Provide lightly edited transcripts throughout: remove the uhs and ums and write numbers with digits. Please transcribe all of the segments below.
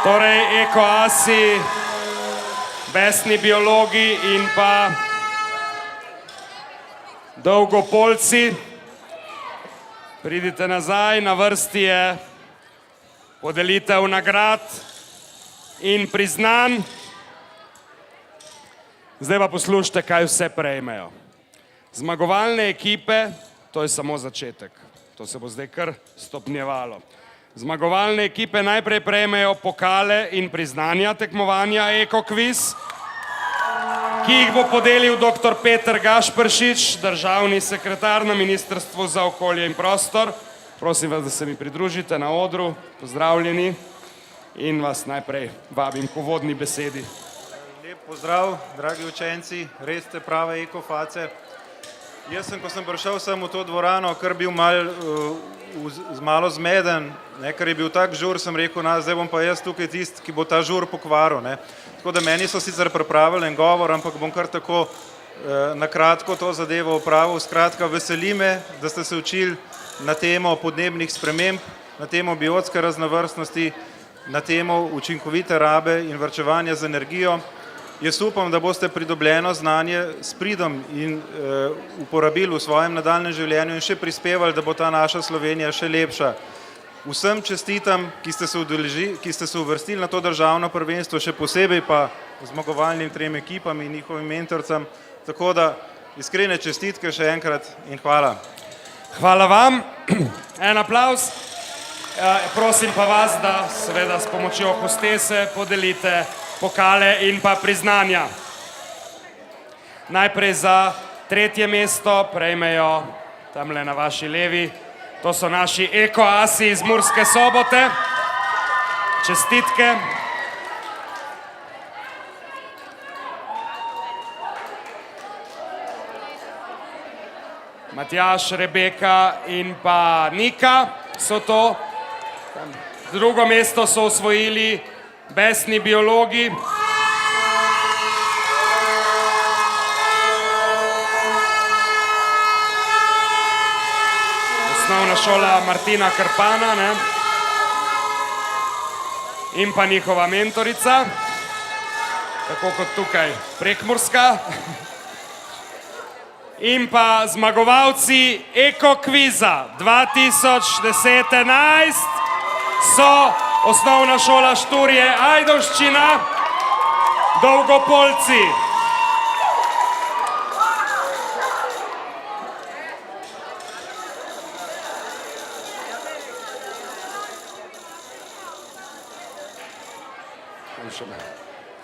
Torej, ekoasi, besni biologi in pa dolgopolci, pridite nazaj, na vrsti je podelitev nagrad in priznanj. Zdaj pa poslušajte, kaj vse prejmejo. Zmagovalne ekipe, to je samo začetek, to se bo zdaj kar stopnjevalo. Zmagovalne ekipe najprej prejmejo pokale in priznanja tekmovanja EkoKviz, ki jih bo podelil dr. Peter Gašperšič, državni sekretar na Ministrstvu za okolje in prostor. Prosim vas, da se mi pridružite na odru, pozdravljeni in vas najprej vabim k uvodni besedi. Lep pozdrav, dragi učenci, res ste prave ekoface. Jaz sem, ko sem prišel sem v to dvorano, kar bil malo zmeden, ker je bil tak žur, sem rekel, zdaj bom pa jaz tukaj tist, ki bo ta žur pokvaril. Tako da meni so sicer pripravili en govor, ampak bom kar tako nakratko to zadevo opravil. Skratka, veseli me, da ste se učili na temo podnebnih sprememb, na temo biotske raznovrstnosti, na temo učinkovite rabe in varčevanja z energijo. Jaz upam, da boste pridobljeno znanje s pridom in uporabili v svojem nadaljnjem življenju in še prispevali, da bo ta naša Slovenija še lepša. Vsem čestitam, ki ste se uvrstili na to državno prvenstvo, še posebej pa zmagovalnim trem ekipam in njihovim mentorcem. Tako da iskrene čestitke še enkrat in hvala. Hvala vam. En aplavz. Prosim pa vas, da seveda s pomočjo hostese podelite pokale in pa priznanja. Najprej za tretje mesto prejmejo tamle na vaši levi. To so naši ekoasi iz Murske Sobote. Čestitke. Matjaž, Rebeka in pa Nika so to. Drugo mesto so osvojili besni biologi. Osnovna šola Martina Krpana in pa njihova mentorica, tako kot tukaj prekmurska. In pa zmagovalci EkoKviza 2010-11 so Osnovna šola Šturje Ajdovščina, Dolgopolci.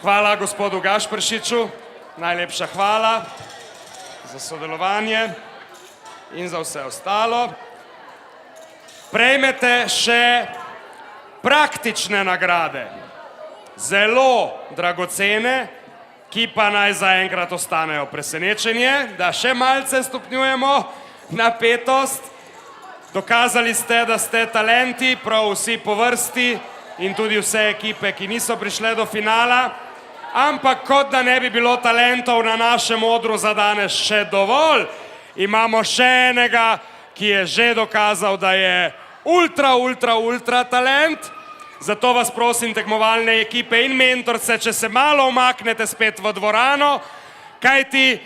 Hvala gospodu Gašperšiču, najlepša hvala za sodelovanje in za vse ostalo. Prejmete še praktične nagrade, zelo dragocene, ki pa naj zaenkrat ostanejo presenečenje, da še malce stopnjujemo napetost. Dokazali ste, da ste talenti, prav vsi po vrsti in tudi vse ekipe, ki niso prišle do finala, ampak kot da ne bi bilo talentov na našem odru za danes še dovolj, imamo še enega, ki je že dokazal, da je ultra talent. Zato vas prosim, tekmovalne ekipe in mentorce, če se malo umaknete spet v dvorano, kajti